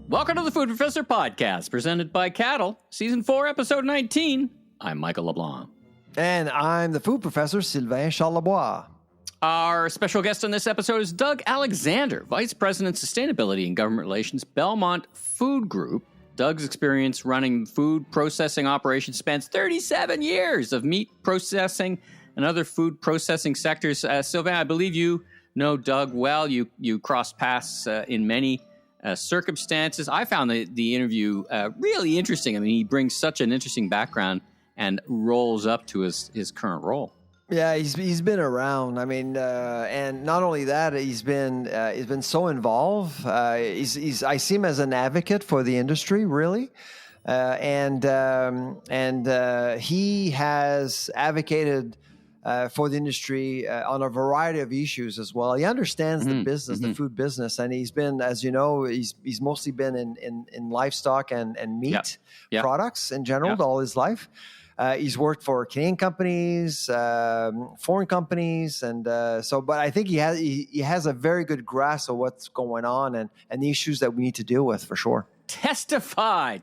Welcome to the Food Professor Podcast, presented by Cattle, Season 4, Episode 19. I'm Michael LeBlanc. And I'm the Food Professor, Sylvain Charlebois. Our special guest on this episode is Doug Alexander, Vice President, Sustainability and Government Relations, Belmont Food Group. Doug's experience running food processing operations spans 37 years of meat processing and other food processing sectors. Sylvain, I believe you know Doug well. You crossed paths in many circumstances. I found the interview really interesting. I mean, he brings such an interesting background and rolls up to his current role. Yeah, he's been around. I mean, and not only that, he's been so involved. I see him as an advocate for the industry, really, and he has advocated for the industry on a variety of issues as well. He understands the business, the food business, and he's been, as you know, he's mostly been in livestock and meat products in general all his life. He's worked for Canadian companies, foreign companies, and but I think he has a very good grasp of what's going on and the issues that we need to deal with for sure. Testify,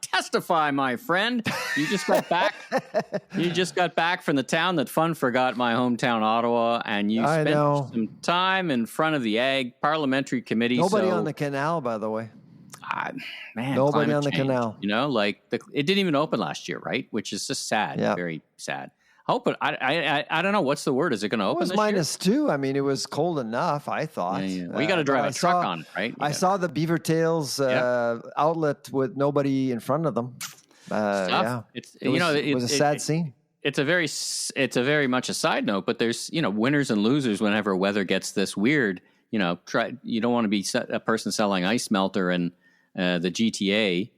my friend. You just got back. You just got back from the town that fun forgot, my hometown, Ottawa, and you spent some time in front of the Ag Parliamentary Committee. Nobody on the canal, by the way. Man, nobody on the change, canal. You know, like it didn't even open last year, right? Which is just sad, very sad. Hope it. I don't know. What's the word? Is it going to open? It was -2. I mean, it was cold enough, I thought. Yeah. Well, you got to drive a truck on it, right? I saw the Beaver Tails outlet with nobody in front of them. It was a sad scene. It's a very much a side note, but there's winners and losers whenever weather gets this weird. You don't want to be a person selling ice melter and the GTA.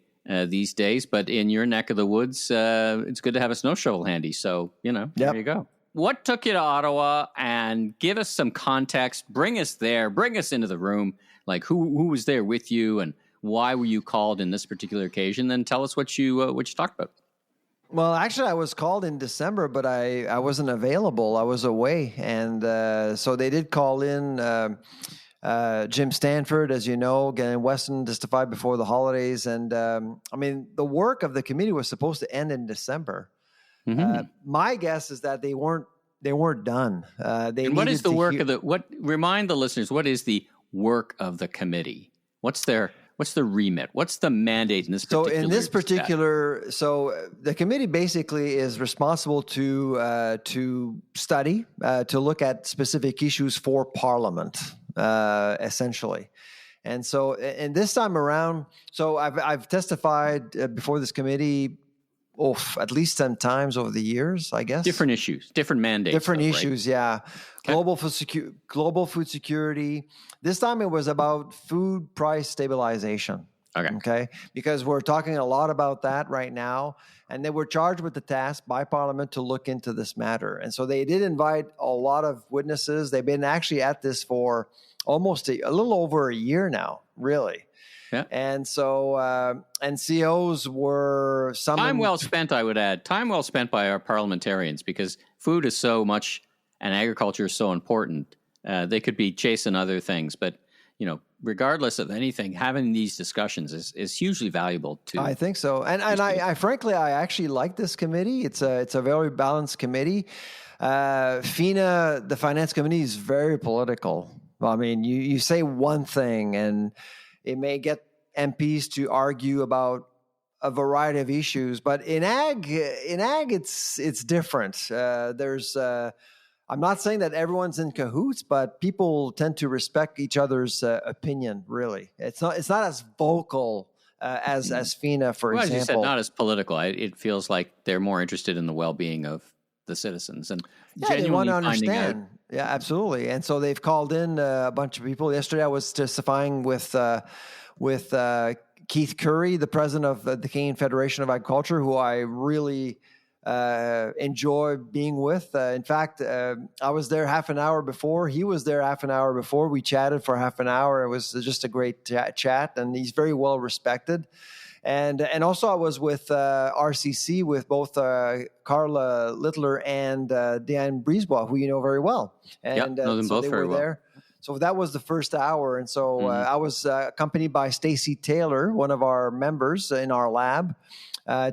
These days, but in your neck of the woods, it's good to have a snow shovel handy. So, there you go. What took you to Ottawa? And give us some context. Bring us there. Bring us into the room. Like who was there with you, and why were you called in this particular occasion? Then tell us what you talked about. Well, actually, I was called in December, but I wasn't available. I was away, and so they did call in. Jim Stanford, as you know, getting Weston testified before the holidays. And the work of the committee was supposed to end in December. My guess is that they weren't done. What is the work remind the listeners, what is the work of the committee? What's the remit? What's the mandate in this particular? So the committee basically is responsible to study, to look at specific issues for Parliament. Essentially. And so, and this time around, so I've testified before this committee, at least 10 times over the years, I guess. Different issues, different mandates. Different issues, yeah. Okay. Global food security. This time it was about food price stabilization. Okay. Because we're talking a lot about that right now. And they were charged with the task by Parliament to look into this matter. And so they did invite a lot of witnesses. They've been actually at this for almost a little over a year now, really. Yeah. And so NCOs were summoned. Time well spent, I would add. Time well spent by our parliamentarians, because food is so much and agriculture is so important. They could be chasing other things, but regardless of anything, having these discussions is hugely valuable too. I think so, and I frankly actually like this committee. It's a very balanced committee. FINA, the Finance Committee, is very political. I mean, you say one thing, and it may get MPs to argue about a variety of issues, but in ag, it's different. I'm not saying that everyone's in cahoots, but people tend to respect each other's opinion. Really, it's not as vocal as FINA, for example. As you said, not as political. It feels like they're more interested in the well-being of the citizens and they want to understand. Yeah, absolutely. And so they've called in a bunch of people. Yesterday, I was testifying with Keith Curry, the president of the Canadian Federation of Agriculture, who I really enjoy being with. In fact, I was there half an hour before. He was there half an hour before. We chatted for half an hour. It was just a great chat, and he's very well respected. And also I was with RCC with both Carla Littler and Diane Brisebois, who you know very well. And know them both very well. So that was the first hour. And so I was accompanied by Stacey Taylor, one of our members in our lab,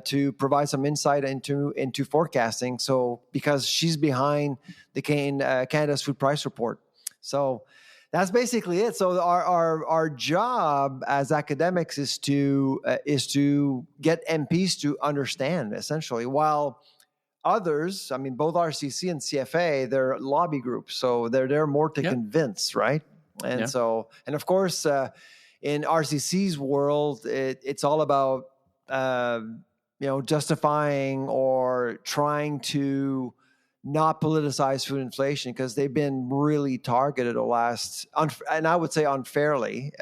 to provide some insight into forecasting. So because she's behind the Canada's food price report. So that's basically it. So our job as academics is to get MPs to understand, essentially, while others, I mean, both RCC and CFA, they're lobby groups, so they're there more to convince, right? And so, and of course, in RCC's world, it's all about justifying or trying to not politicize food inflation, because they've been really targeted the last, and I would say unfairly,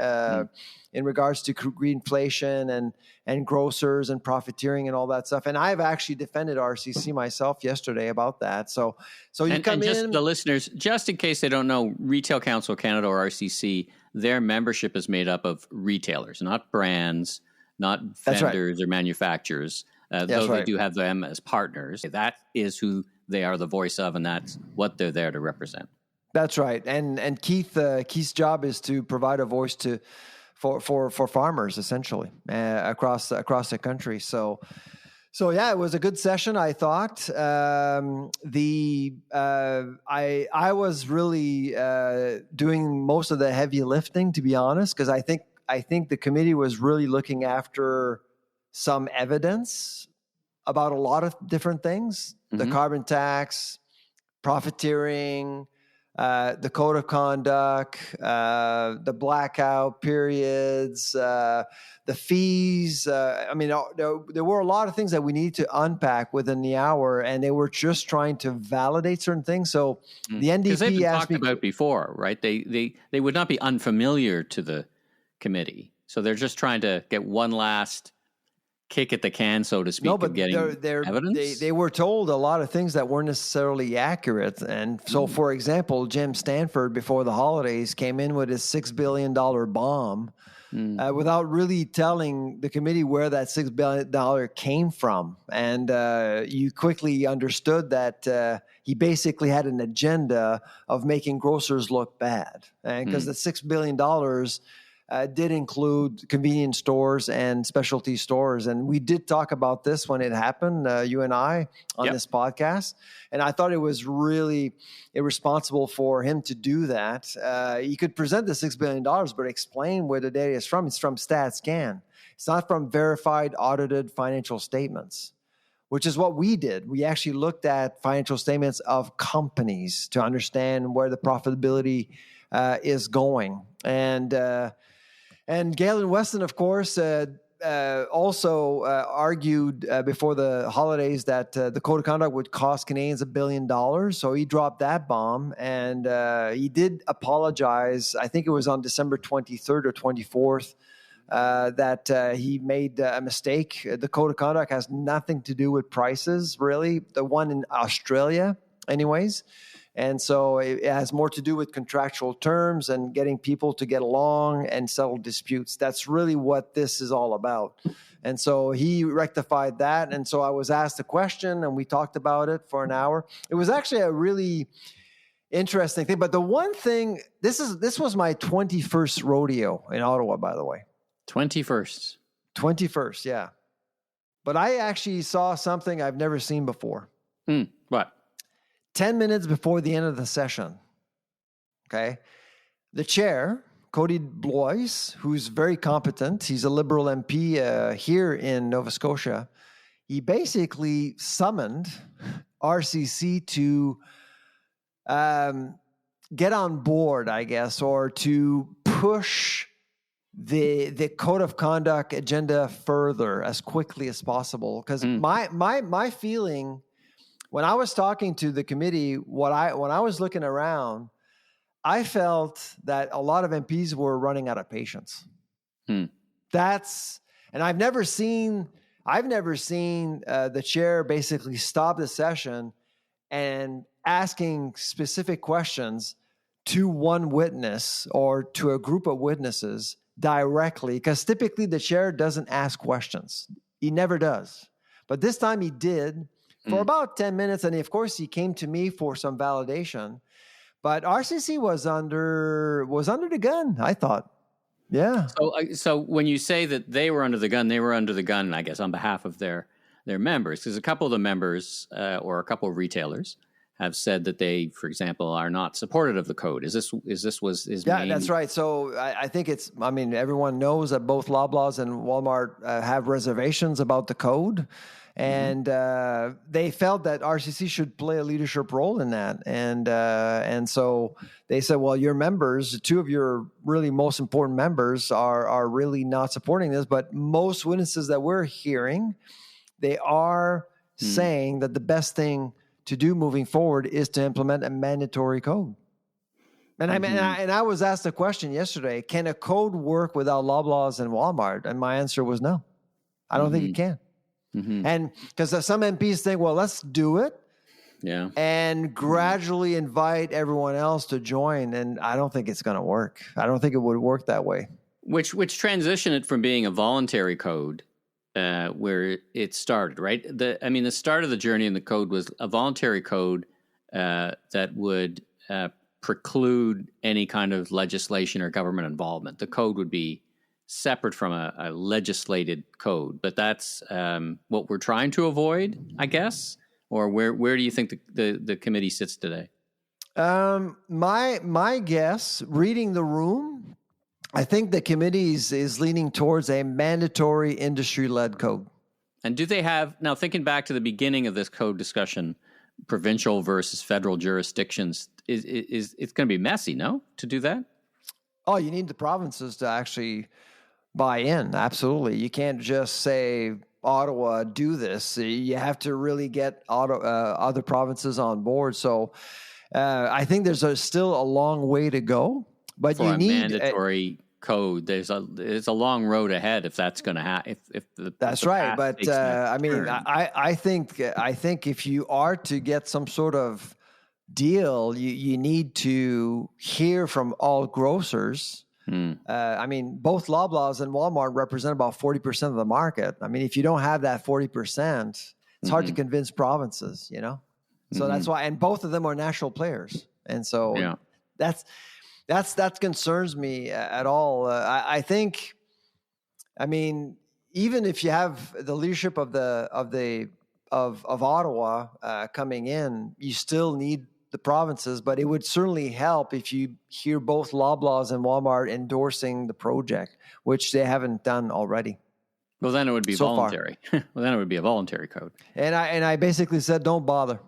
in regards to greenflation and grocers and profiteering and all that stuff. And I've actually defended RCC myself yesterday about that. So you come in. And just the listeners, just in case they don't know, Retail Council of Canada, or RCC, their membership is made up of retailers, not brands, not vendors or manufacturers. Though they do have them as partners. That is who they are the voice of, and that's what they're there to represent. That's right. And Keith's job is to provide a voice for farmers, essentially, across the country. So yeah, it was a good session, I thought. I was really doing most of the heavy lifting, to be honest, because I think the committee was really looking after some evidence about a lot of different things: the carbon tax, profiteering, the code of conduct, the blackout periods, the fees. I mean, there were a lot of things that we need to unpack within the hour, and they were just trying to validate certain things. So the NDP, because they've been talked about before, right? They would not be unfamiliar to the committee, so they're just trying to get one last kick at the can, so to speak, of getting evidence. They were told a lot of things that weren't necessarily accurate. And so, for example, Jim Stanford, before the holidays, came in with his $6 billion bomb without really telling the committee where that $6 billion came from. And you quickly understood that he basically had an agenda of making grocers look bad. And because the $6 billion did include convenience stores and specialty stores. And we did talk about this when it happened, you and I, on this podcast. And I thought it was really irresponsible for him to do that. He could present the $6 billion, but explain where the data is from. It's from StatScan. It's not from verified, audited financial statements, which is what we did. We actually looked at financial statements of companies to understand where the profitability is going. And Galen Weston, of course, also argued before the holidays that the code of conduct would cost Canadians $1 billion. So he dropped that bomb, and he did apologize. I think it was on December 23rd or 24th that he made a mistake. The code of conduct has nothing to do with prices, really. The one in Australia, anyways. And so it has more to do with contractual terms and getting people to get along and settle disputes. That's really what this is all about. And so he rectified that. And so I was asked a question, and we talked about it for an hour. It was actually a really interesting thing. But the one thing, this was my 21st rodeo in Ottawa, by the way. 21st, yeah. But I actually saw something I've never seen before. What? 10 minutes before the end of the session, okay, the chair, Cody Blois, who's very competent, he's a Liberal MP here in Nova Scotia, he basically summoned RCC to get on board, I guess, or to push the code of conduct agenda further as quickly as possible. Because my feeling, when I was talking to the committee, when I was looking around, I felt that a lot of MPs were running out of patience. And I've never seen the chair basically stop the session and asking specific questions to one witness or to a group of witnesses directly, because typically the chair doesn't ask questions. He never does. But this time he did for about 10 minutes. And of course, he came to me for some validation. But RCC was under the gun, I thought. Yeah. So when you say that they were under the gun, I guess, on behalf of their members, because a couple of the members or a couple of retailers have said that they, for example, are not supportive of the code. Yeah, that's right. So I think everyone knows that both Loblaws and Walmart have reservations about the code. And they felt that RCC should play a leadership role in that. And so they said, well, your members, two of your really most important members are really not supporting this. But most witnesses that we're hearing, they are saying that the best thing to do moving forward is to implement a mandatory code. And I was asked a question yesterday, can a code work without Loblaws and Walmart? And my answer was no. I don't think it can. And because some MPs think, well, let's do it. Yeah. And gradually invite everyone else to join. And I don't think it's going to work. I don't think it would work that way. Which transitioned it from being a voluntary code where it started, right? The start of the journey in the code was a voluntary code that would preclude any kind of legislation or government involvement. The code would be separate from a legislated code, but that's what we're trying to avoid, I guess. Or where do you think the committee sits today? My guess, reading the room, I think the committee is leaning towards a mandatory industry-led code. And do they have, now thinking back to the beginning of this code discussion, provincial versus federal jurisdictions, is it's going to be messy, no, to do that? Oh, you need the provinces to actually buy in. Absolutely. You can't just say, Ottawa, do this. You have to really get other provinces on board. So I think there's still a long way to go. But for you need mandatory code. There's a long road ahead if that's going to happen. That's right. But I think if you are to get some sort of deal, you need to hear from all grocers. Both Loblaws and Walmart represent about 40% of the market. I mean, if you don't have that 40%, it's hard to convince provinces. So that's why, and both of them are national players, and so that concerns me at all. I think, even if you have the leadership of Ottawa coming in, you still need the provinces, but it would certainly help if you hear both Loblaws and Walmart endorsing the project, which they haven't done already. Well, then it would be voluntary. Well, then it would be a voluntary code. And I basically said, don't bother.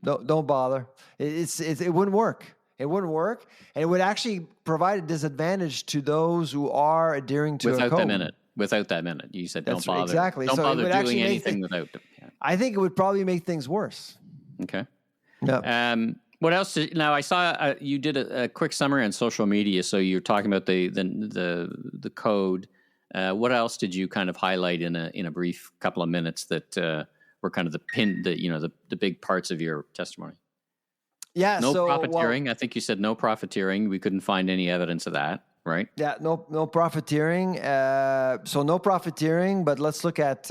Don't bother. It wouldn't work. It wouldn't work, and it would actually provide a disadvantage to those who are adhering to a code. Without that minute, you said don't bother. Exactly. Don't bother doing anything without them. Yeah. I think it would probably make things worse. Okay. Yeah. What else? Now I saw you did a quick summary on social media. So you're talking about the code. What else did you kind of highlight in a brief couple of minutes that were kind of the big parts of your testimony? Yeah. No profiteering. I think you said no profiteering. We couldn't find any evidence of that, right? Yeah. No profiteering. So no profiteering. But let's look at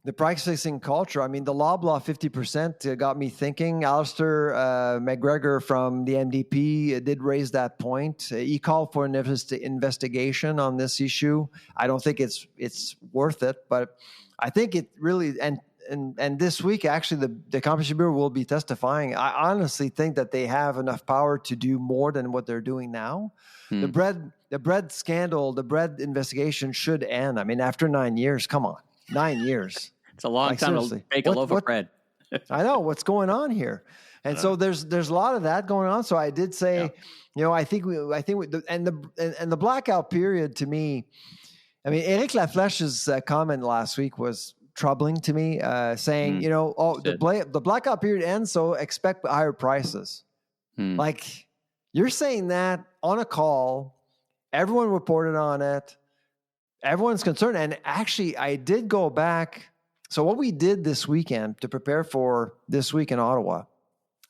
the price-fixing culture. I mean, the Loblaw 50% got me thinking. Alistair McGregor from the MDP did raise that point. He called for an investigation on this issue. I don't think it's worth it, but I think it really and this week actually the Competition Bureau will be testifying. I honestly think that they have enough power to do more than what they're doing now. The bread scandal, the bread investigation should end. I mean, after 9 years, come on. 9 years. It's a long time to bake a loaf of bread. I know what's going on here. And so there's a lot of that going on. So I did say, I think the blackout period to me, Éric Laflèche's comment last week was troubling to me, saying, the blackout period ends, so expect higher prices. Like, you're saying that on a call, everyone reported on it. Everyone's concerned. And actually, I did go back. So what we did this weekend to prepare for this week in Ottawa,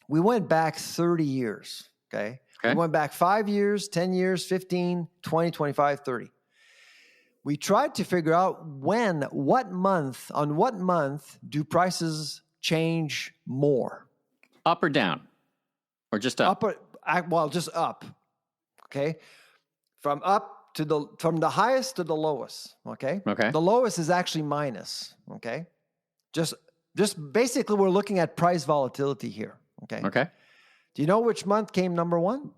we went back 30 years, okay? We went back 5 years, 10 years, 15, 20, 25, 30. We tried to figure out on what month do prices change more? Up or down? Or just up? Just up. Okay. From the highest to the lowest. Okay. Okay. The lowest is actually minus. Okay. Just basically we're looking at price volatility here. Okay. Okay. Do you know which month came number one?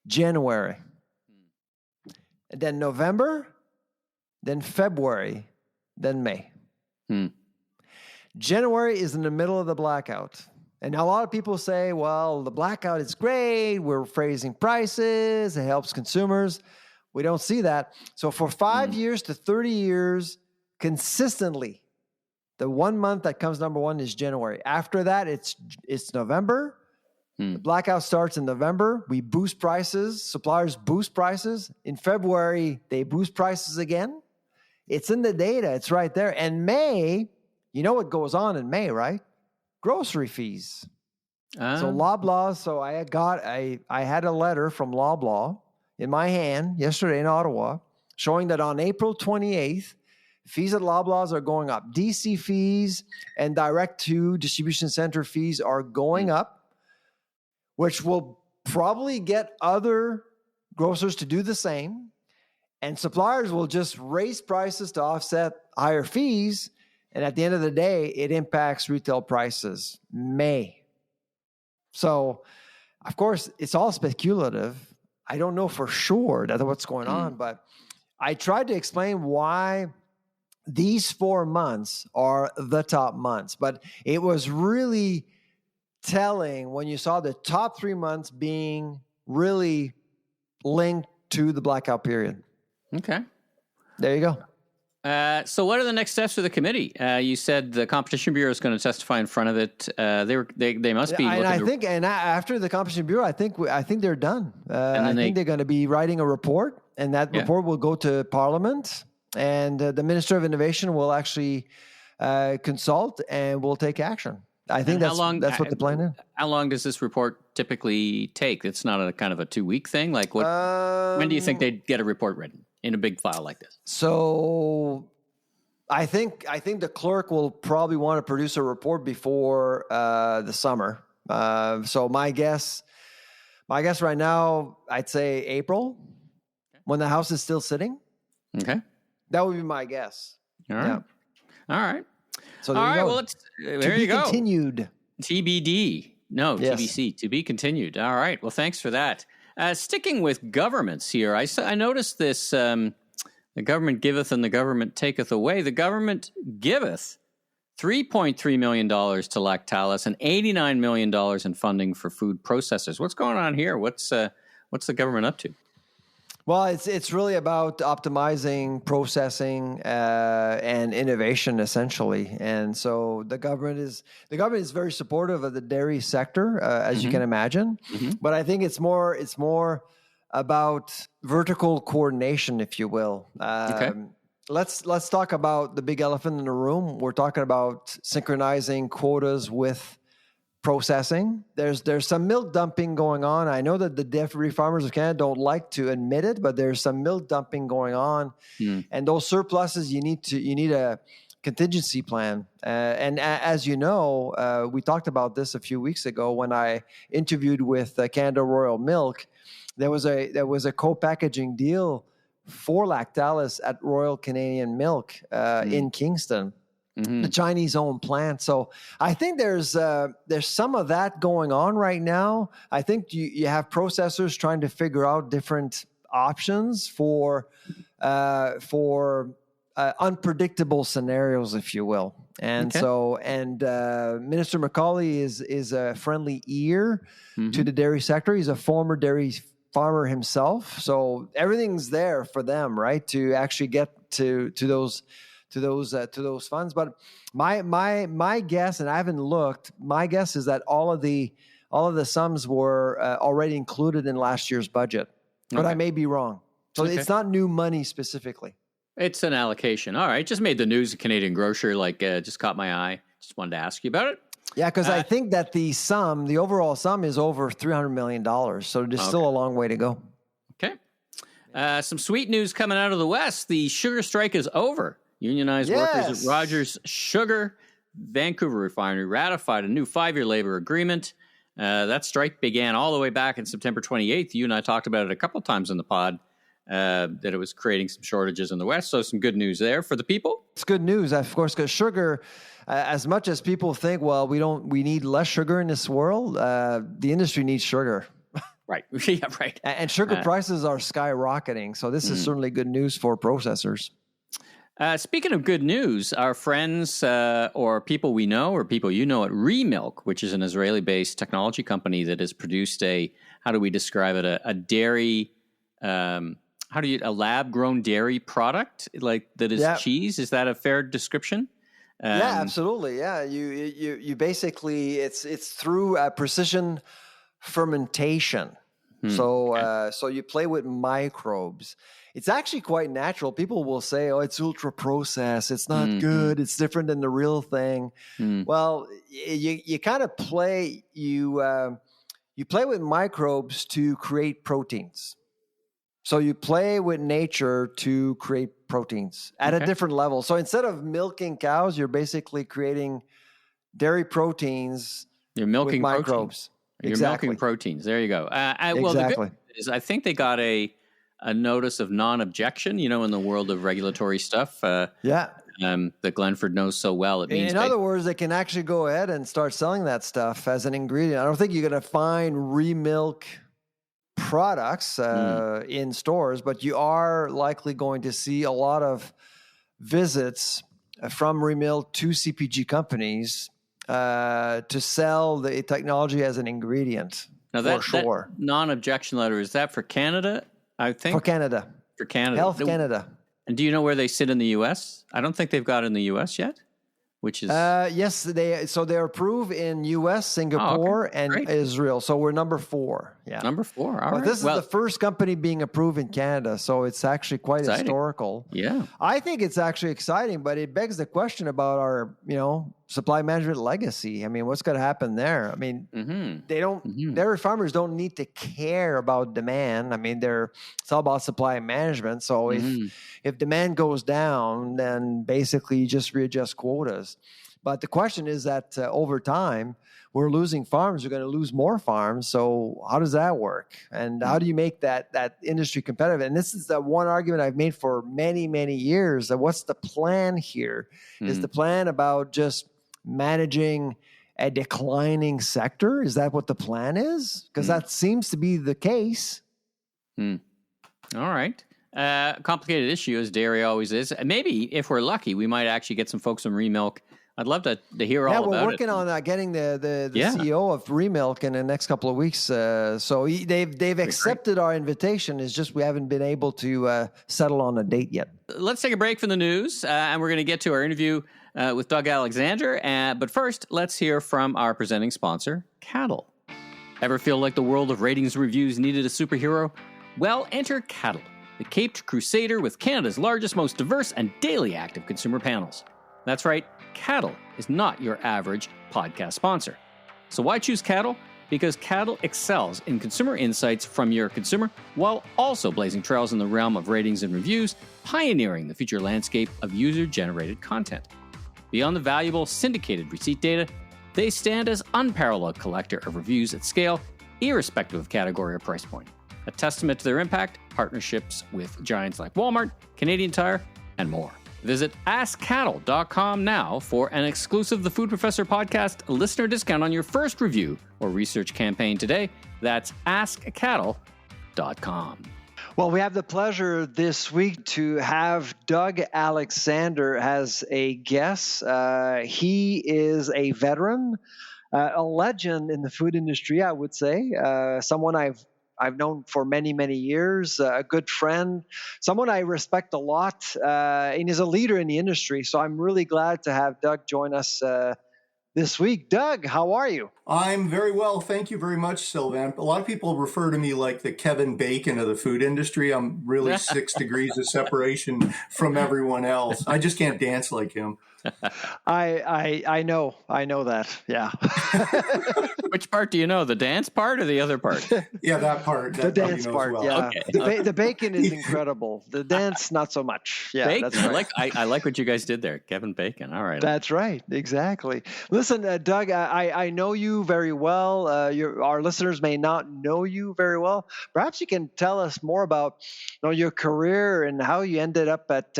January. And then November, then February, then May. January is in the middle of the blackout. And a lot of people say, well, the blackout is great. We're raising prices. It helps consumers. We don't see that. So for 5 years to 30 years, consistently, the 1 month that comes number one is January. After that, it's November. The blackout starts in November. We boost prices. Suppliers boost prices. In February, they boost prices again. It's in the data. It's right there. And May, you know what goes on in May, right? Grocery fees. So Loblaw. So I had a letter from Loblaw in my hand yesterday in Ottawa showing that on April 28th, fees at Loblaws are going up. DC fees and direct to distribution center fees are going up, which will probably get other grocers to do the same. And suppliers will just raise prices to offset higher fees. And at the end of the day, it impacts retail prices. May. So, of course, it's all speculative. I don't know for sure that's what's going on, but I tried to explain why these 4 months are the top months. But it was really telling when you saw the top 3 months being really linked to the blackout period. Okay. There you go. So what are the next steps for the committee? You said the Competition Bureau is going to testify in front of it. They must be. And after the Competition Bureau, I think they're done. I think they're going to be writing a report, and that report will go to Parliament, and the Minister of Innovation will actually consult and will take action. I think that's what the plan is. How long does this report typically take? It's not a kind of a 2-week thing. Like what? When do you think they'd get a report written in a big file like this? So, I think the clerk will probably want to produce a report before the summer. So my guess right now, I'd say April, when the House is still sitting. Okay, that would be my guess. All right. Yeah. All right. So all right. Well, there you go. Continued. TBD. No, yes. TBC. To be continued. All right. Well, thanks for that. Sticking with governments here, I noticed this, the government giveth and the government taketh away. The government giveth $3.3 million to Lactalis and $89 million in funding for food processors. What's going on here? What's the government up to? Well, it's really about optimizing processing and innovation, essentially. And so the government is very supportive of the dairy sector, as you can imagine. But I think it's more about vertical coordination, if you will. Okay. Let's talk about the big elephant in the room. We're talking about synchronizing quotas with processing. There's some milk dumping going on. I know that the dairy farmers of Canada don't like to admit it, but there's some milk dumping going on, and those surpluses you need a contingency plan. And as you know, we talked about this a few weeks ago when I interviewed with Canada Royal Milk. There was a co-packaging deal for Lactalis at Royal Canadian Milk in Kingston. The Chinese-owned plant. So I think there's some of that going on right now. I think you have processors trying to figure out different options for unpredictable scenarios, if you will. And Minister McCauley is a friendly ear to the dairy sector. He's a former dairy farmer himself, so everything's there for them, right, to actually get to those funds. But my guess, and I haven't looked, my guess is that all of the sums were already included in last year's budget, but I may be wrong. So it's not new money specifically. It's an allocation. All right, just made the news. A Canadian grocer just caught my eye. Just wanted to ask you about it. Yeah, because I think that the overall sum is over $300 million. So there's still a long way to go. Okay. Some sweet news coming out of the West. The sugar strike is over. Unionized workers at Rogers Sugar Vancouver Refinery ratified a new 5-year labor agreement. That strike began all the way back in September 28th. You and I talked about it a couple of times in the pod, that it was creating some shortages in the West. So some good news there for the people. It's good news, of course, because sugar, as much as people think, well, we need less sugar in this world, the industry needs sugar. Right. Yeah, right. And sugar prices are skyrocketing. So this is certainly good news for processors. Speaking of good news, our friends or people we know or people you know at Remilk, which is an Israeli-based technology company that has produced how do we describe it, a dairy, a lab-grown dairy product like that is cheese. Is that a fair description? Yeah, absolutely. Yeah, you basically it's through precision fermentation. So you play with microbes. It's actually quite natural. People will say, "Oh, it's ultra processed. It's not good. It's different than the real thing." Well, you kind of play you play with microbes to create proteins. So you play with nature to create proteins at a different level. So instead of milking cows, you're basically creating dairy proteins. You're milking with microbes. You're milking proteins. There you go. Well, the good news is I think they got a notice of non-objection, in the world of regulatory stuff. That Glenford knows so well. It means, in other words, they can actually go ahead and start selling that stuff as an ingredient. I don't think you're going to find Remilk products in stores, but you are likely going to see a lot of visits from Remilk to CPG companies to sell the technology as an ingredient. Now that non-objection letter, is that for Canada? I think for Canada. Health Canada. And do you know where they sit in the U.S.? I don't think they've got in the U.S. yet. Which is yes, they're approved in U.S., Singapore, and Israel. So we're number 4. Yeah, number 4. All right. This is the first company being approved in Canada, so it's actually quite historical. Yeah, I think it's actually exciting, but it begs the question about our supply management legacy. I mean, what's going to happen there? I mean, they don't. Dairy farmers don't need to care about demand. I mean, it's all about supply management. So if demand goes down, then basically you just readjust quotas. But the question is that over time, we're losing farms. We're going to lose more farms. So how does that work? And how do you make that industry competitive? And this is the one argument I've made for many, many years. That what's the plan here? Is the plan about just managing a declining sector? Is that what the plan is? Because that seems to be the case. All right. Complicated issue, as dairy always is. Maybe if we're lucky, we might actually get some folks from Remilk. I'd love to hear all about it. Yeah, we're working on getting the CEO of Remilk in the next couple of weeks. So they've accepted our invitation. It's just we haven't been able to settle on a date yet. Let's take a break from the news, and we're going to get to our interview with Doug Alexander. But first, let's hear from our presenting sponsor, Cattle. Ever feel like the world of ratings and reviews needed a superhero? Well, enter Cattle, the caped crusader with Canada's largest, most diverse, and daily active consumer panels. That's right, Cattle is not your average podcast sponsor. So why choose Cattle? Because Cattle excels in consumer insights from your consumer while also blazing trails in the realm of ratings and reviews, pioneering the future landscape of user-generated content. Beyond the valuable syndicated receipt data, they stand as unparalleled collector of reviews at scale, irrespective of category or price point. A testament to their impact, partnerships with giants like Walmart, Canadian Tire, and more. Visit AskCattle.com now for an exclusive The Food Professor podcast listener discount on your first review or research campaign today. That's AskCattle.com. Well, we have the pleasure this week to have Doug Alexander as a guest. He is a veteran, a legend in the food industry, I would say, someone I've known for many, many years, a good friend, someone I respect a lot, and is a leader in the industry. So I'm really glad to have Doug join us this week. Doug, how are you? I'm very well. Thank you very much, Sylvain. A lot of people refer to me like the Kevin Bacon of the food industry. I'm really 6 degrees of separation from everyone else. I just can't dance like him. I know that. Yeah. Which part do you know? The dance part or the other part? Yeah, that part. The dance part, well. yeah. Okay. The bacon is incredible. The dance, not so much. Yeah, Bacon. that's right. I like what you guys did there, Kevin Bacon. All right. That's right. Exactly. Listen, Doug, I know you very well. Our listeners may not know you very well. Perhaps you can tell us more about your career and how you ended up at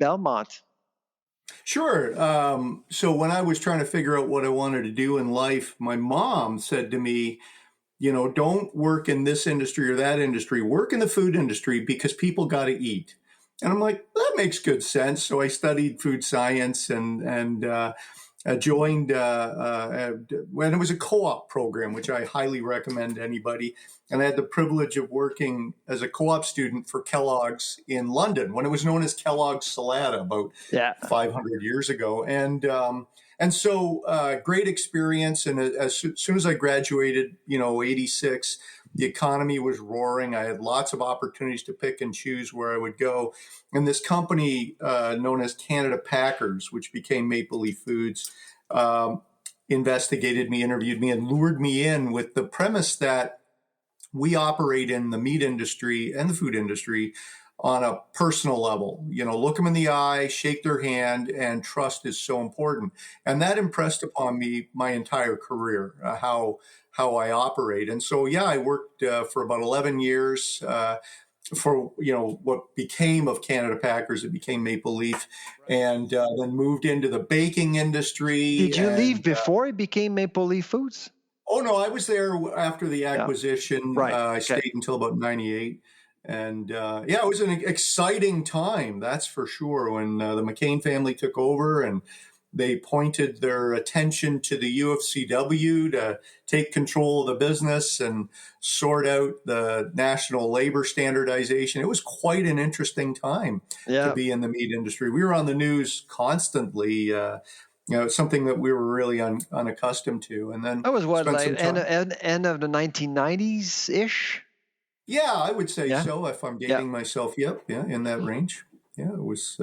Belmont. Sure. So when I was trying to figure out what I wanted to do in life, my mom said to me, don't work in this industry or that industry. Work in the food industry because people got to eat. And I'm like, that makes good sense. So I studied food science and joined when it was a co-op program, which I highly recommend to anybody. And I had the privilege of working as a co-op student for Kellogg's in London when it was known as Kellogg's Salada about 500 years ago. And so great experience. And as soon as I graduated, 86, the economy was roaring. I had lots of opportunities to pick and choose where I would go. And this company known as Canada Packers, which became Maple Leaf Foods, investigated me, interviewed me, and lured me in with the premise that we operate in the meat industry and the food industry on a personal level. Look them in the eye, shake their hand, and trust is so important. And that impressed upon me my entire career, how I operate. And so, I worked for about 11 years for, what became of Canada Packers. It became Maple Leaf, and then moved into the baking industry. Did you leave before it became Maple Leaf Foods? Oh, no, I was there after the acquisition. Right. I stayed until about 98. And it was an exciting time, that's for sure, when the McCain family took over and they pointed their attention to the UFCW to take control of the business and sort out the national labor standardization. It was quite an interesting time to be in the meat industry. We were on the news constantly. Something that we were really unaccustomed to. And then that was what, like end of the 1990s ish. Yeah, I would say so. If I'm dating myself, in that range. Yeah, it was.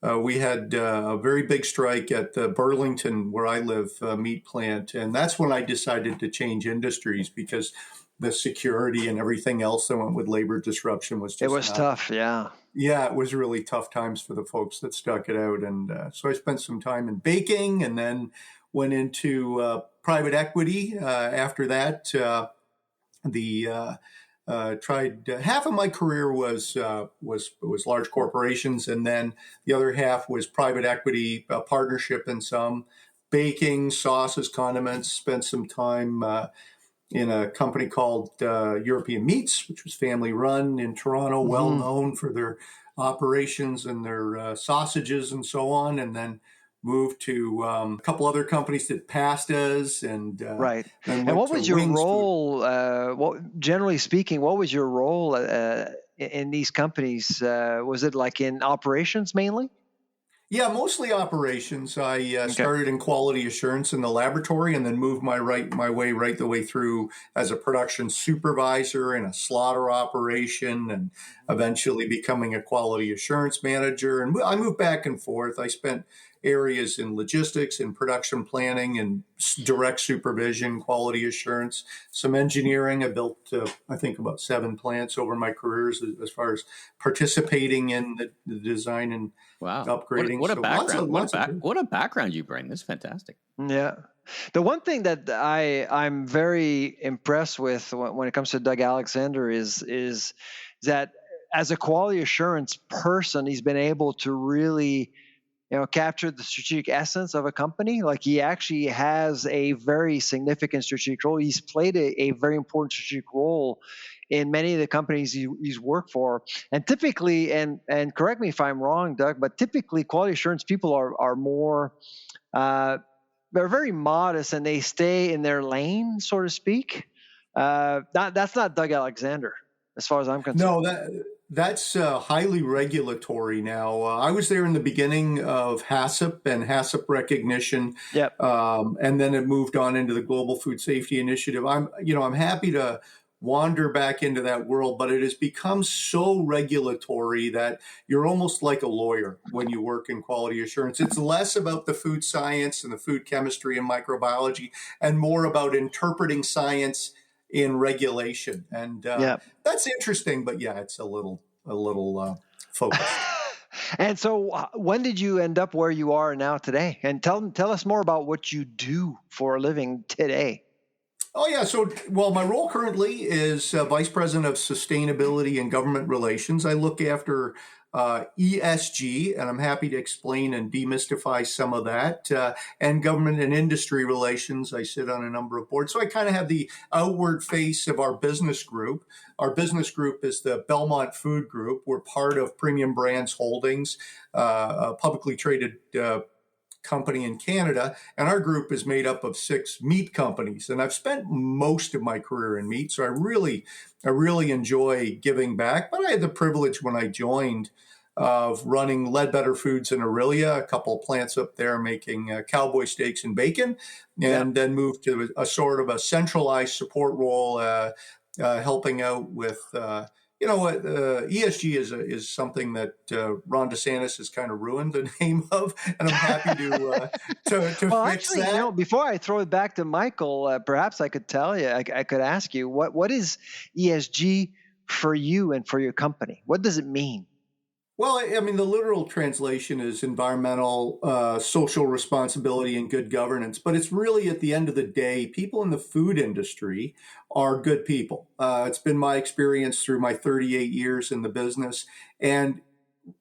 We had a very big strike at the Burlington, where I live, meat plant, and that's when I decided to change industries because the security and everything else that went with labor disruption was just tough. Yeah. Yeah, it was really tough times for the folks that stuck it out. And so I spent some time in baking and then went into private equity. After that, tried half of my career was large corporations, and then the other half was private equity, partnership in some baking, sauces, condiments. Spent some time in a company called European Meats, which was family run in Toronto, well known for their operations and their sausages and so on, and then moved to a couple other companies, did pastas and right. And what was your role? Generally speaking, what was your role in these companies? Was it like in operations mainly? Yeah, mostly operations. I started in quality assurance in the laboratory and then moved my way right the way through as a production supervisor in a slaughter operation and eventually becoming a quality assurance manager. And I moved back and forth. I spent areas in logistics and production planning and direct supervision, quality assurance, some engineering. I built, I think, about 7 plants over my careers as far as participating in the design and upgrading. What a background! What a background you bring. This is fantastic. Yeah. The one thing that I'm very impressed with when it comes to Doug Alexander is that as a quality assurance person, he's been able to really capture the strategic essence of a company. Like, he actually has a very significant strategic role. He's played a very important strategic role in many of the companies he's worked for. And typically, and correct me if I'm wrong, Doug, but typically quality assurance people are more, they're very modest and they stay in their lane, so to speak. That's not Doug Alexander, as far as I'm concerned. No, that's highly regulatory now. I was there in the beginning of HACCP and HACCP recognition. Yep. And then it moved on into the Global Food Safety Initiative. I'm happy to wander back into that world, but it has become so regulatory that you're almost like a lawyer when you work in quality assurance. It's less about the food science and the food chemistry and microbiology and more about interpreting science in regulation. And that's interesting, but yeah, it's a little focused. And so when did you end up where you are now today? And tell us more about what you do for a living today. Oh, yeah. So, my role currently is Vice President of Sustainability and Government Relations. I look after ESG, and I'm happy to explain and demystify some of that, and government and industry relations. I sit on a number of boards. So I kind of have the outward face of our business group. Our business group is the Belmont Food Group. We're part of Premium Brands Holdings, a publicly traded company in Canada, and our group is made up of 6 meat companies. And I've spent most of my career in meat, so I really enjoy giving back. But I had the privilege when I joined of running Ledbetter Foods in Orillia, a couple of plants up there making cowboy steaks and bacon, and then moved to a sort of a centralized support role, helping out with ESG is something that Ron DeSantis has kind of ruined the name of, and I'm happy to fix actually, that. Before I throw it back to Michael, perhaps I could tell you, I could ask you, what is ESG for you and for your company? What does it mean? Well, I mean, the literal translation is environmental, social responsibility and good governance. But it's really, at the end of the day, people in the food industry are good people. It's been my experience through my 38 years in the business. And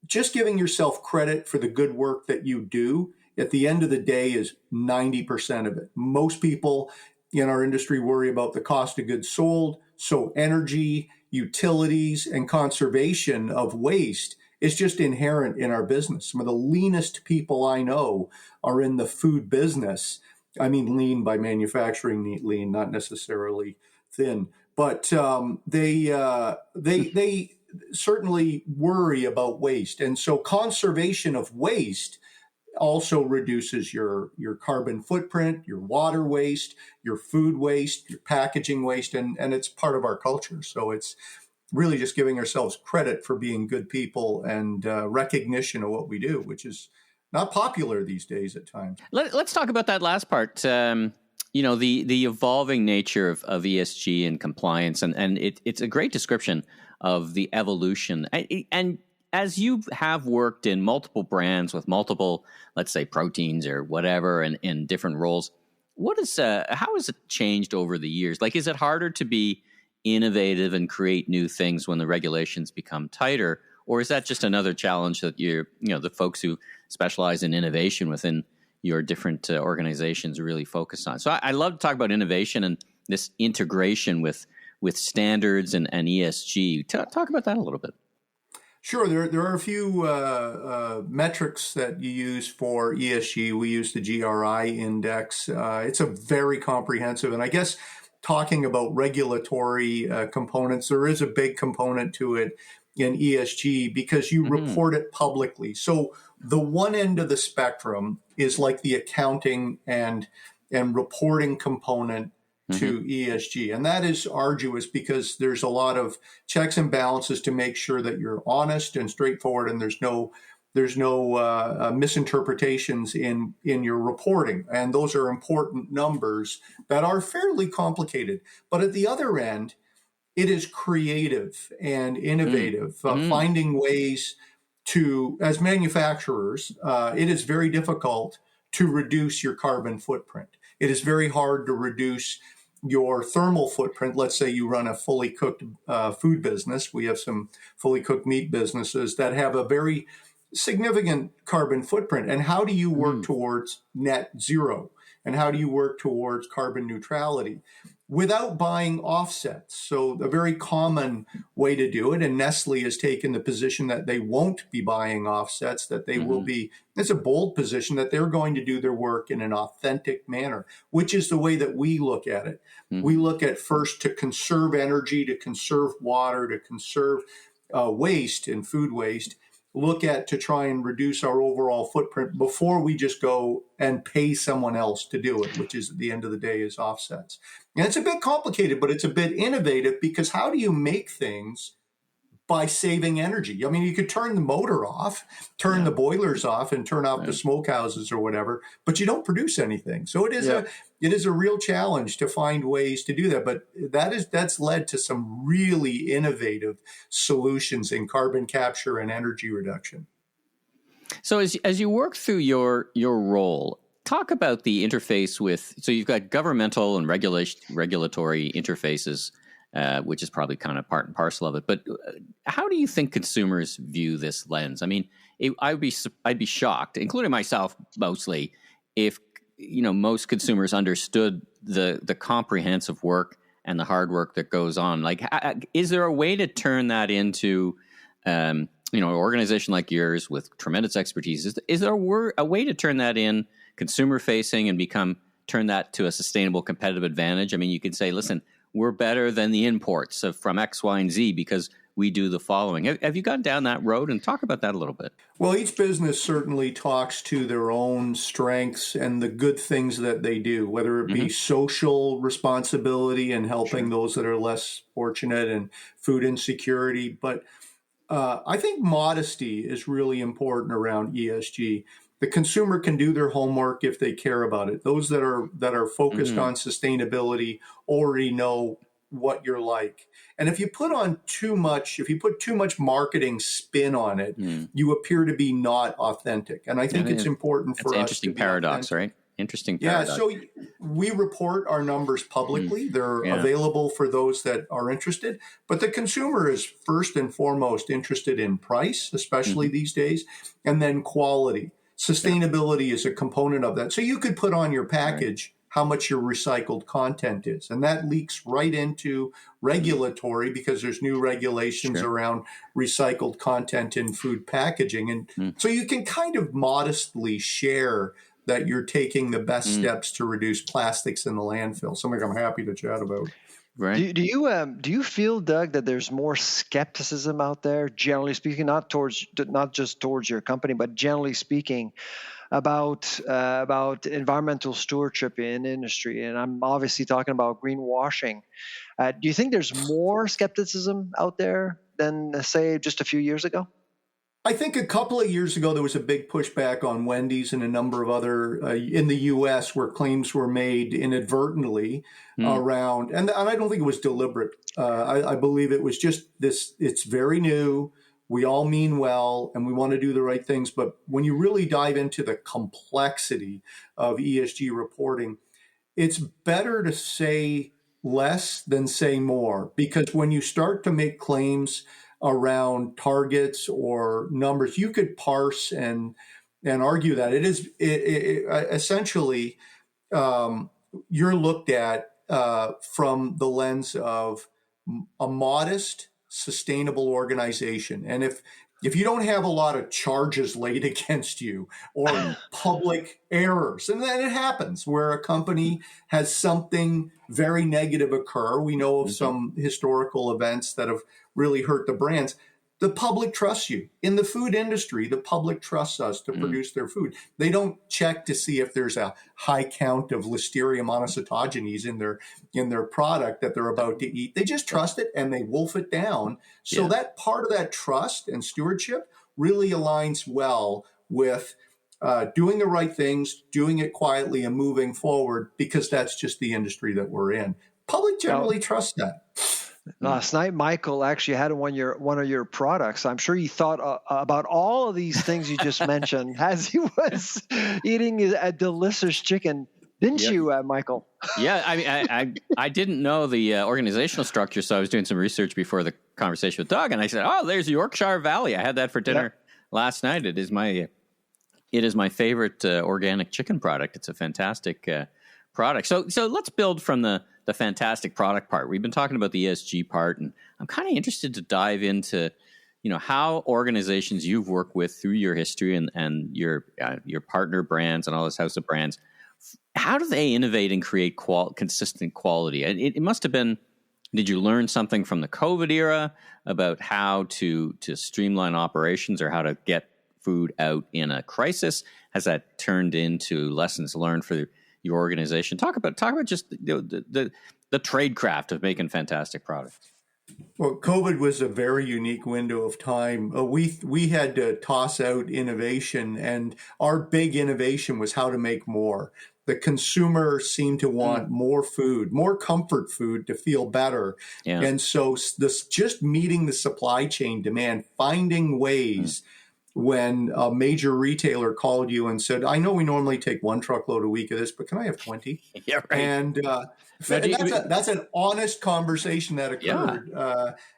just giving yourself credit for the good work that you do, at the end of the day, is 90% of it. Most people in our industry worry about the cost of goods sold. So energy, utilities, and conservation of waste is just inherent in our business. Some of the leanest people I know are in the food business. I mean, lean by manufacturing lean, not necessarily thin, but they certainly worry about waste. And so conservation of waste also reduces your carbon footprint, your water waste, your food waste, your packaging waste, and it's part of our culture. So it's really just giving ourselves credit for being good people and recognition of what we do, which is not popular these days at times. Let's talk about that last part. The evolving nature of ESG and compliance, and it's a great description of the evolution. And as you have worked in multiple brands with multiple, let's say, proteins or whatever, and in different roles, how has it changed over the years? Like, is it harder to be innovative and create new things when the regulations become tighter, or is that just another challenge that the folks who specialize in innovation within your different organizations really focus on? So I love to talk about innovation and this integration with standards and ESG. Talk about that a little bit. Sure. There are a few metrics that you use for ESG. We use the GRI index. It's a very comprehensive, and I guess talking about regulatory components, there is a big component to it in ESG because you report it publicly. So the one end of the spectrum is like the accounting and reporting component to ESG. And that is arduous because there's a lot of checks and balances to make sure that you're honest and straightforward, and there's no misinterpretations in your reporting. And those are important numbers that are fairly complicated. But at the other end, it is creative and innovative, finding ways to, as manufacturers, it is very difficult to reduce your carbon footprint. It is very hard to reduce your thermal footprint. Let's say you run a fully cooked food business. We have some fully cooked meat businesses that have a very significant carbon footprint. And how do you work towards net zero? And how do you work towards carbon neutrality without buying offsets? So a very common way to do it, and Nestle has taken the position that they won't be buying offsets, that they will be, it's a bold position, that they're going to do their work in an authentic manner, which is the way that we look at it. We look at first to conserve energy, to conserve water, to conserve waste and food waste. look at to try and reduce our overall footprint before we just go and pay someone else to do it, which is at the end of the day is offsets. And it's a bit complicated, but it's a bit innovative, because how do you make things by saving energy? I mean, you could turn the motor off, turn the boilers off, and turn off the smokehouses or whatever, but you don't produce anything. So it is a real challenge to find ways to do that. But that's led to some really innovative solutions in carbon capture and energy reduction. So as you work through your role, talk about the interface with. So you've got governmental and regulatory interfaces, which is probably kind of part and parcel of it. But how do you think consumers view this lens? I mean, I'd be shocked, including myself mostly, if most consumers understood the comprehensive work and the hard work that goes on. Like, is there a way to turn that into an organization like yours with tremendous expertise? Is there a way to turn that in consumer facing and turn that to a sustainable competitive advantage? I mean, you could say, listen, we're better than the imports from X, Y, and Z because we do the following. Have you gone down that road? And talk about that a little bit. Well, each business certainly talks to their own strengths and the good things that they do, whether it be social responsibility and helping those that are less fortunate and food insecurity. But I think modesty is really important around ESG. The consumer can do their homework if they care about it. Those that are focused on sustainability already know what you're like. And if you put too much marketing spin on it, you appear to be not authentic. And I think it's important for us. That's an interesting paradox, authentic. Right? Interesting paradox. Yeah, so we report our numbers publicly. They're available for those that are interested. But the consumer is first and foremost interested in price, especially these days, and then quality. Sustainability is a component of that. So you could put on your package how much your recycled content is. And that leaks right into regulatory because there's new regulations around recycled content in food packaging. And so you can kind of modestly share that you're taking the best steps to reduce plastics in the landfill. Something I'm happy to chat about. Right. Do you feel, Doug, that there's more skepticism out there, generally speaking, not just towards your company, but generally speaking, about environmental stewardship in industry? And I'm obviously talking about greenwashing. Do you think there's more skepticism out there than, say, just a few years ago? I think a couple of years ago, there was a big pushback on Wendy's and a number of other in the U.S. where claims were made inadvertently around, and I don't think it was deliberate. I believe it was just this, it's very new. We all mean well and we want to do the right things. But when you really dive into the complexity of ESG reporting, it's better to say less than say more, because when you start to make claims around targets or numbers, you could parse and argue that it is essentially you're looked at from the lens of a modest, sustainable organization. And if you don't have a lot of charges laid against you or public errors, and then it happens where a company has something very negative occur. We know of some historical events that have really hurt the brands. The public trusts you. In the food industry, the public trusts us to produce their food. They don't check to see if there's a high count of Listeria monocytogenes in their product that they're about to eat. They just trust it and they wolf it down. So that part of that trust and stewardship really aligns well with doing the right things, doing it quietly and moving forward, because that's just the industry that we're in. Public generally trusts that. Last night, Michael actually had one of your products. I'm sure he thought about all of these things you just mentioned as he was eating a delicious chicken, didn't you, Michael? Yeah, I mean, I didn't know the organizational structure, so I was doing some research before the conversation with Doug, and I said, "Oh, there's Yorkshire Valley. I had that for dinner last night. It is my favorite organic chicken product. It's a fantastic product." So let's build from the fantastic product part. We've been talking about the ESG part, and I'm kind of interested to dive into, how organizations you've worked with through your history and your partner brands and all this house of brands, how do they innovate and create consistent quality? It must have been Did you learn something from the COVID era about how to streamline operations or how to get food out in a crisis? Has that turned into lessons learned for your organization? Talk about just the tradecraft of making fantastic products. Well, COVID was a very unique window of time. We had to toss out innovation, and our big innovation was how to make more. The consumer seemed to want more food, more comfort food to feel better. Yeah. And so this just meeting the supply chain demand, finding ways when a major retailer called you and said, I know we normally take 1 truckload a week of this, but can I have 20? Yeah, right. And that's an honest conversation that occurred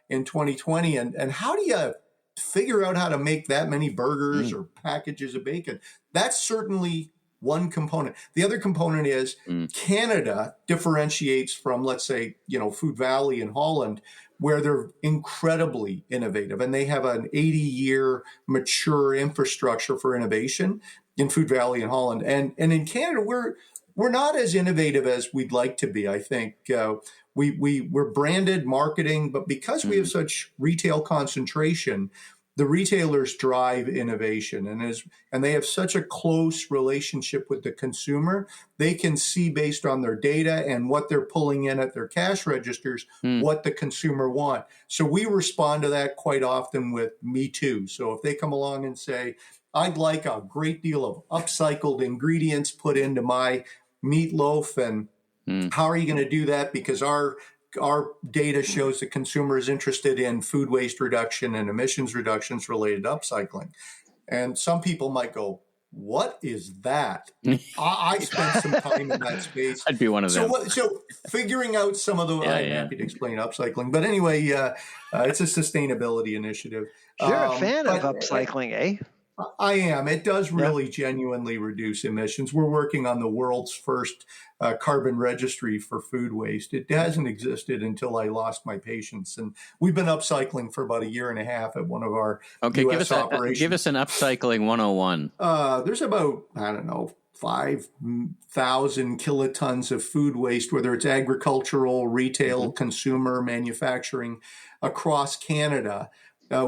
in 2020. And how do you figure out how to make that many burgers or packages of bacon? That's certainly one component. The other component is Canada differentiates from, let's say, Food Valley in Holland, where they're incredibly innovative, and they have an 80-year mature infrastructure for innovation in Food Valley in Holland. And in Canada, we're not as innovative as we'd like to be. I think we're branded marketing, but because we have such retail concentration, the retailers drive innovation, and they have such a close relationship with the consumer. They can see based on their data and what they're pulling in at their cash registers, what the consumer want. So we respond to that quite often with Me Too. So if they come along and say, I'd like a great deal of upcycled ingredients put into my meatloaf, and how are you going to do that? Because our data shows the consumer is interested in food waste reduction and emissions reductions related to upcycling. And some people might go, what is that? I spent some time in that space. I'd be one of them. So figuring out some of the, I'm happy to explain upcycling. But anyway, it's a sustainability initiative. You're a fan of upcycling, eh? I am. It does really genuinely reduce emissions. We're working on the world's first carbon registry for food waste. It hasn't existed until I lost my patience. And we've been upcycling for about 1.5 years at one of our U.S. operations. Give us an upcycling 101. There's about, 5,000 kilotons of food waste, whether it's agricultural, retail, consumer, manufacturing, across Canada.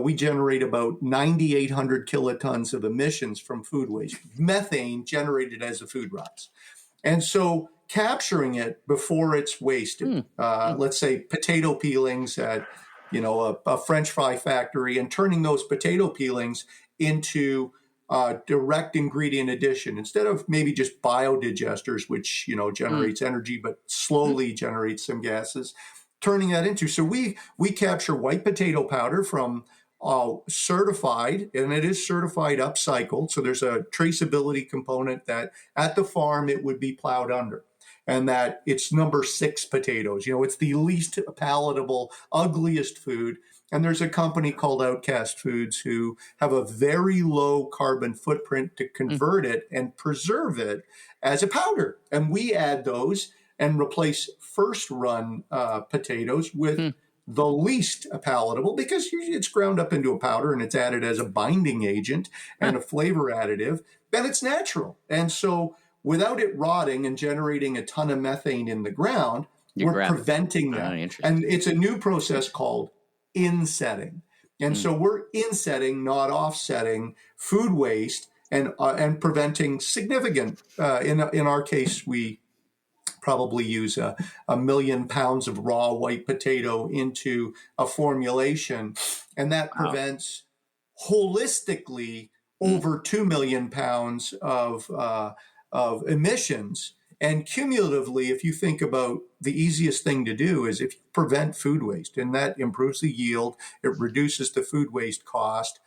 We generate about 9,800 kilotons of emissions from food waste, methane generated as the food rots. And so capturing it before it's wasted, let's say potato peelings at, a French fry factory, and turning those potato peelings into direct ingredient addition, instead of maybe just biodigesters, which, generates energy, but slowly generates some gases. Turning that into, so we capture white potato powder from certified, and it is certified upcycled. So there's a traceability component that at the farm it would be plowed under, and that it's number 6 potatoes. It's the least palatable, ugliest food. And there's a company called Outcast Foods who have a very low carbon footprint to convert it and preserve it as a powder. And we add those and replace first run potatoes with the least palatable, because usually it's ground up into a powder and it's added as a binding agent and a flavor additive, then it's natural. And so without it rotting and generating a ton of methane in the ground, we're preventing that. And it's a new process called insetting. And so we're insetting, not offsetting, food waste and preventing significant, in our case, we probably use a 1 million pounds of raw white potato into a formulation, and that prevents holistically over 2 million pounds of emissions. And cumulatively, if you think about the easiest thing to do is if you prevent food waste, and that improves the yield, it reduces the food waste cost,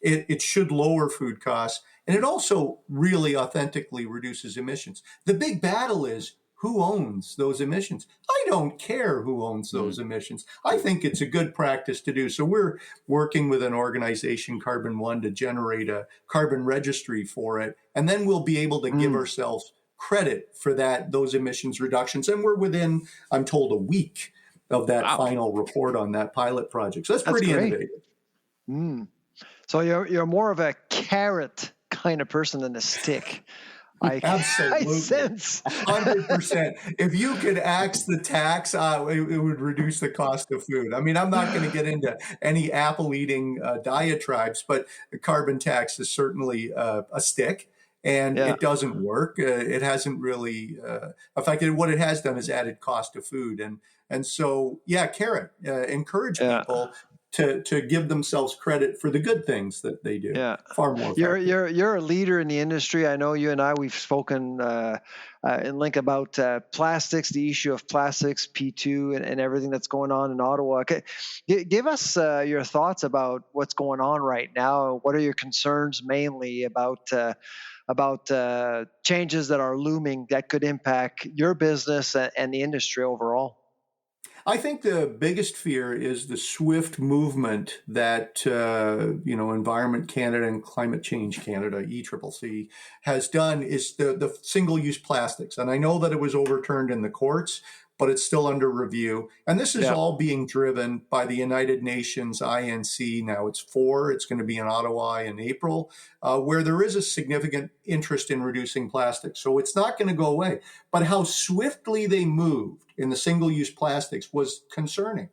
it should lower food costs, and it also really authentically reduces emissions. The big battle is, who owns those emissions? I don't care who owns those emissions. I think it's a good practice to do. So we're working with an organization, Carbon One, to generate a carbon registry for it. And then we'll be able to give ourselves credit for those emissions reductions. And we're within, I'm told, a week of that final report on that pilot project. So that's pretty innovative. So you're more of a carrot kind of person than a stick. Absolutely. I sense 100%. If you could axe the tax, it would reduce the cost of food. I mean, I'm not going to get into any apple eating diatribes, but the carbon tax is certainly a stick. And it doesn't work. It hasn't really affected. What it has done is added cost of food. And so, carrot, encourage people to give themselves credit for the good things that they do. Yeah. Far more. You're a leader in the industry. I know you and I, we've spoken in link about plastics, the issue of plastics, P2 and everything that's going on in Ottawa. Okay. Give us your thoughts about what's going on right now. What are your concerns mainly about changes that are looming that could impact your business and the industry overall? I think the biggest fear is the swift movement that Environment Canada and Climate Change Canada, ECCC, has done is the single-use plastics. And I know that it was overturned in the courts, but it's still under review. And this is all being driven by the United Nations INC. Now it's 4. It's going to be in Ottawa in April, where there is a significant interest in reducing plastics. So it's not going to go away. But how swiftly they moved in the single-use plastics was concerning.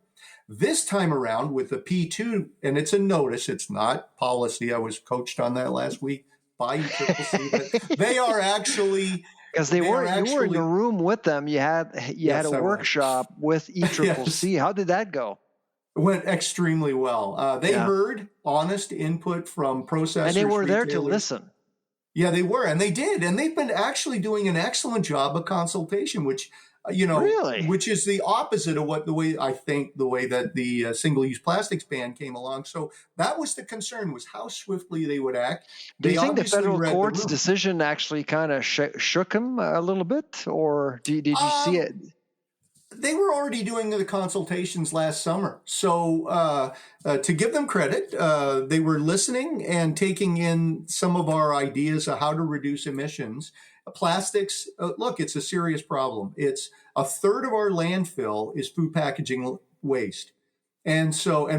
This time around with the P2, and it's a notice, it's not policy. I was coached on that last week by ECCC, but they are actually... Because you were in the room with them. You had a workshop with ECCC. Yes. How did that go? It went extremely well. They heard honest input from processors. And they were there retailers. To listen. Yeah, they were. And they did. And they've been actually doing an excellent job of consultation, which, really? Which is the opposite of the way that the single-use plastics ban came along. So that was the concern, was how swiftly they would act. Do you think the federal court's decision actually kind of shook them a little bit, or did you see it? They were already doing the consultations last summer. So to give them credit, they were listening and taking in some of our ideas of how to reduce emissions. Plastics, look, it's a serious problem. It's a third of our landfill is food packaging waste. And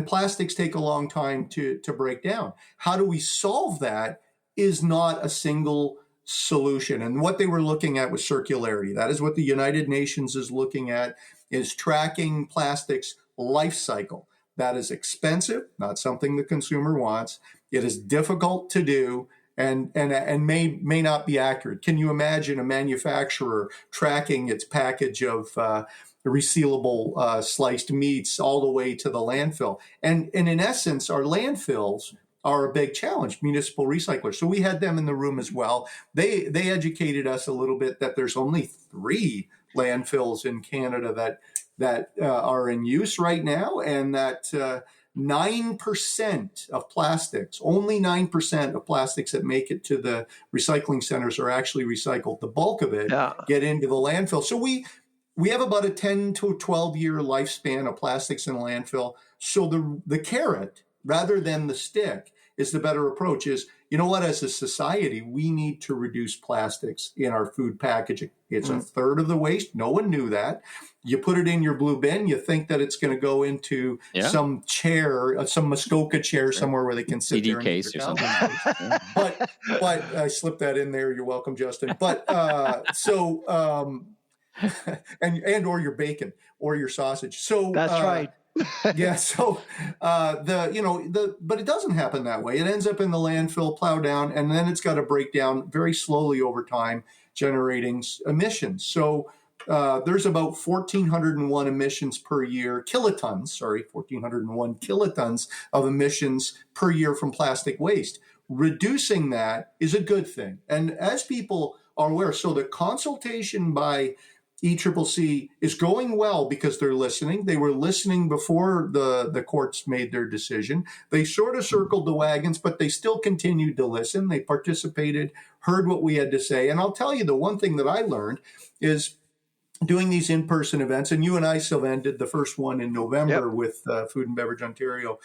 plastics take a long time to break down. How do we solve that is not a single solution. And what they were looking at was circularity. That is what the United Nations is looking at, is tracking plastics life cycle. That is expensive, not something the consumer wants. It is difficult to do. And may not be accurate. Can you imagine a manufacturer tracking its package of resealable sliced meats all the way to the landfill? And in essence, our landfills are a big challenge, municipal recyclers. So we had them in the room as well. They educated us a little bit that there's only 3 landfills in Canada that are in use right now, and that 9% of plastics, only 9% of plastics that make it to the recycling centers are actually recycled. The bulk of it get into the landfill. So we have about a 10 to 12 year lifespan of plastics in a landfill. So the carrot, rather than the stick, is the better approach. Is, you know what, as a society, we need to reduce plastics in our food packaging. It's a third of the waste. No one knew that. You put it in your blue bin, you think that it's going to go into some chair, some Muskoka chair somewhere where they can sit CD there. case or something. But I slipped that in there. You're welcome, Justin. But and or your bacon or your sausage. So that's right. Yeah. So, but it doesn't happen that way. It ends up in the landfill, plow down, and then it's got to break down very slowly over time, generating emissions. So there's about 1,401 emissions per year, 1,401 kilotons of emissions per year from plastic waste. Reducing that is a good thing. And as people are aware, so the consultation by ECCC is going well because they're listening. They were listening before the courts made their decision. They sort of circled the wagons, but they still continued to listen. They participated, heard what we had to say. And I'll tell you, the one thing that I learned is doing these in-person events, and you and I, Sylvain, did the first one in November with Food and Beverage Ontario,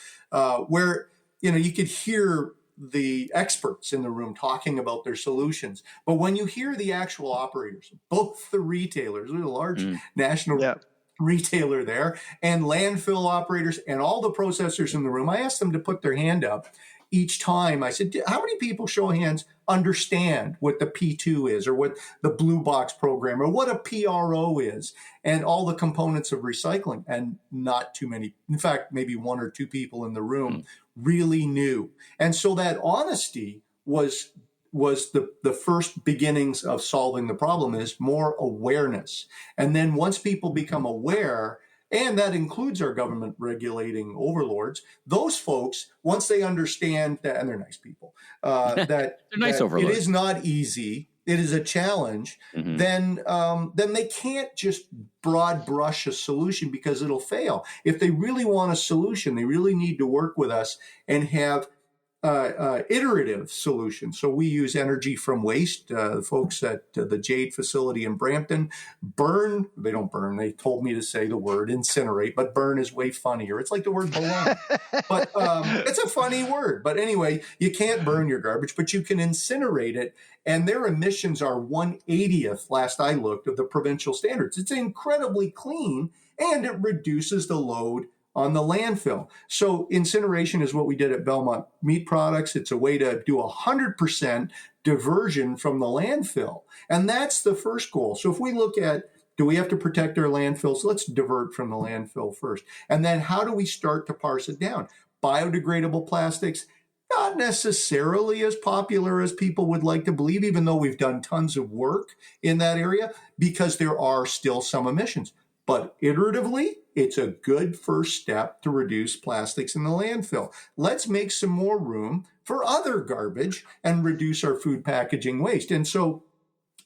where you could hear the experts in the room talking about their solutions. But when you hear the actual operators, both the retailers, there's a large national retailer there, and landfill operators and all the processors in the room, I asked them to put their hand up. each time. I said, how many people, show of hands, understand what the P2 is, or what the Blue Box program, or what a PRO is, and all the components of recycling? And not too many. In fact, maybe one or two people in the room really knew. And so that honesty was the first beginnings of solving the problem, is more awareness. And then once people become aware, and that includes our government regulating overlords, those folks, once they understand that, and they're nice people, that, they're nice that overlords. It is not easy, it is a challenge, then they can't just broad brush a solution, because it'll fail. If they really want a solution, they really need to work with us and have iterative solutions. So we use energy from waste. The folks at the Jade facility in Brampton they don't burn. They told me to say the word incinerate, but burn is way funnier. It's like the word baloney, but it's a funny word. But anyway, you can't burn your garbage, but you can incinerate it. And their emissions are 1/80th, last I looked, of the provincial standards. It's incredibly clean, and it reduces the load on the landfill. So incineration is what we did at Belmont Meat Products. It's a way to do 100% diversion from the landfill. And that's the first goal. So if we look at, do we have to protect our landfills? Let's divert from the landfill first. And then how do we start to parse it down? Biodegradable plastics, not necessarily as popular as people would like to believe, even though we've done tons of work in that area, because there are still some emissions. But iteratively, it's a good first step to reduce plastics in the landfill. Let's make some more room for other garbage and reduce our food packaging waste. And so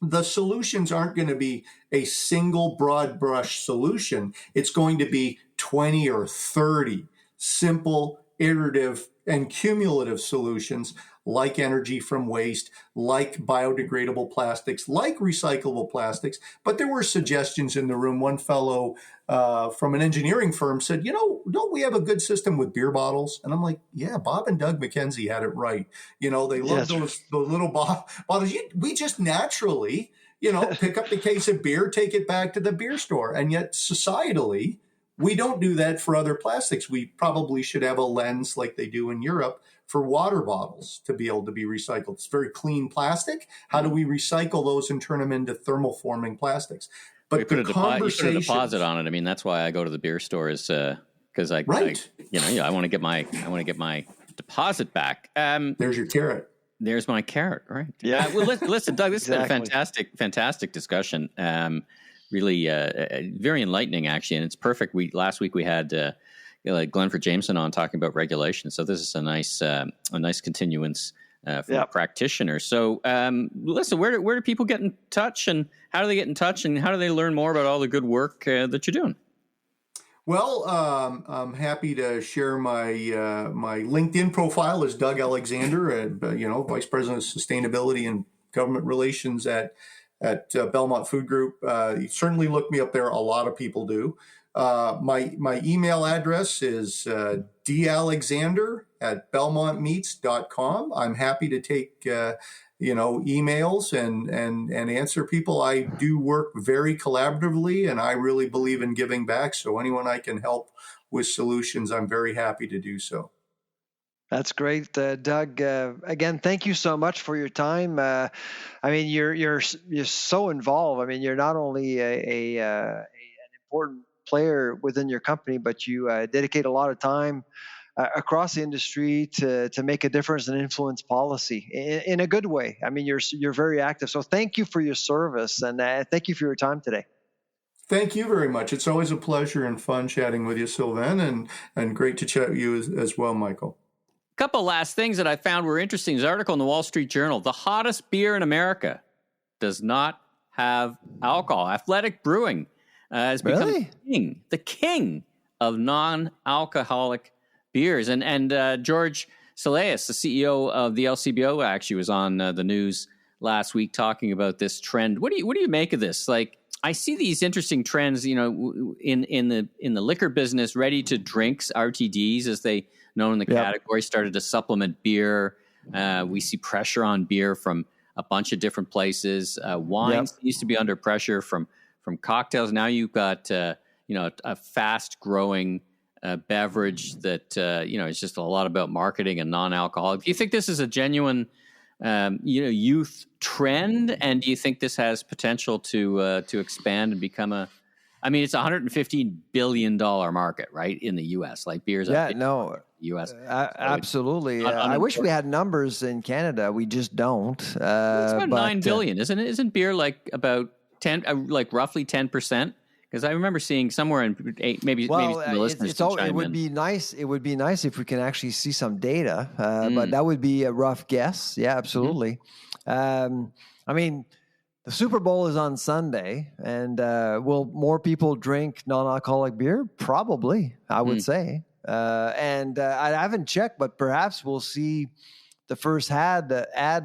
the solutions aren't going to be a single broad brush solution. It's going to be 20 or 30 simple, iterative, and cumulative solutions, like energy from waste, like biodegradable plastics, like recyclable plastics. But there were suggestions in the room. One fellow from an engineering firm said, don't we have a good system with beer bottles? And I'm like, yeah, Bob and Doug McKenzie had it right. They love those little bottles. We just naturally, pick up the case of beer, take it back to the beer store. And yet societally, we don't do that for other plastics. We probably should have a lens like they do in Europe for water bottles to be able to be recycled. It's very clean plastic. How do we recycle those and turn them into thermoforming plastics? But you put a deposit on it. I mean, that's why I go to the beer stores, because I want to get my deposit back. There's your carrot. There's my carrot, right? Yeah. Well, listen, Doug, this has been a fantastic discussion. Really, very enlightening, actually, and it's perfect. Last week we had Glenford Jameson on talking about regulation, so this is a nice continuance from a practitioner. So, listen, where do people get in touch, and how do they get in touch, and how do they learn more about all the good work that you're doing? Well, I'm happy to share my my LinkedIn profile is Doug Alexander, Vice President of Sustainability and Government Relations at Belmont Food Group. You certainly look me up there. A lot of people do. My email address is dalexander@belmontmeats.com. I'm happy to take emails and answer people. I do work very collaboratively, and I really believe in giving back. So anyone I can help with solutions, I'm very happy to do so. That's great, Doug. Again, thank you so much for your time. You're so involved. I mean, you're not only an important player within your company, but you dedicate a lot of time across the industry to make a difference and influence policy in a good way. I mean, you're very active. So thank you for your service, and thank you for your time today. Thank you very much. It's always a pleasure and fun chatting with you, Sylvain, and great to chat with you as well, Michael. Couple last things that I found were interesting. There's an article in the Wall Street Journal. The hottest beer in America does not have alcohol. Athletic Brewing has become the king of non-alcoholic beers. And George Salias, the CEO of the LCBO, actually was on the news last week talking about this trend. What do you make of this? Like, I see these interesting trends, in the liquor business. Ready to drinks, RTDs, as they known in the category, started to supplement beer. We see pressure on beer from a bunch of different places. Wines used to be under pressure from cocktails. Now you've got a fast growing beverage that it's just a lot about marketing and non-alcoholic. Do you think this is a genuine youth trend, and do you think this has potential to expand and become it's a $115 billion market, right, in the U.S. Like beer's U.S. Absolutely. I wish we had numbers in Canada. We just don't. It's about $9 billion, isn't it? Isn't beer like about 10, like roughly 10%? Because I remember seeing somewhere in maybe some of the listeners it would be nice. It would be nice if we can actually see some data, but that would be a rough guess. Yeah, absolutely. Mm-hmm. The Superbowl is on Sunday, and will more people drink non-alcoholic beer? Probably, I would say. And I haven't checked, but perhaps we'll see the first ad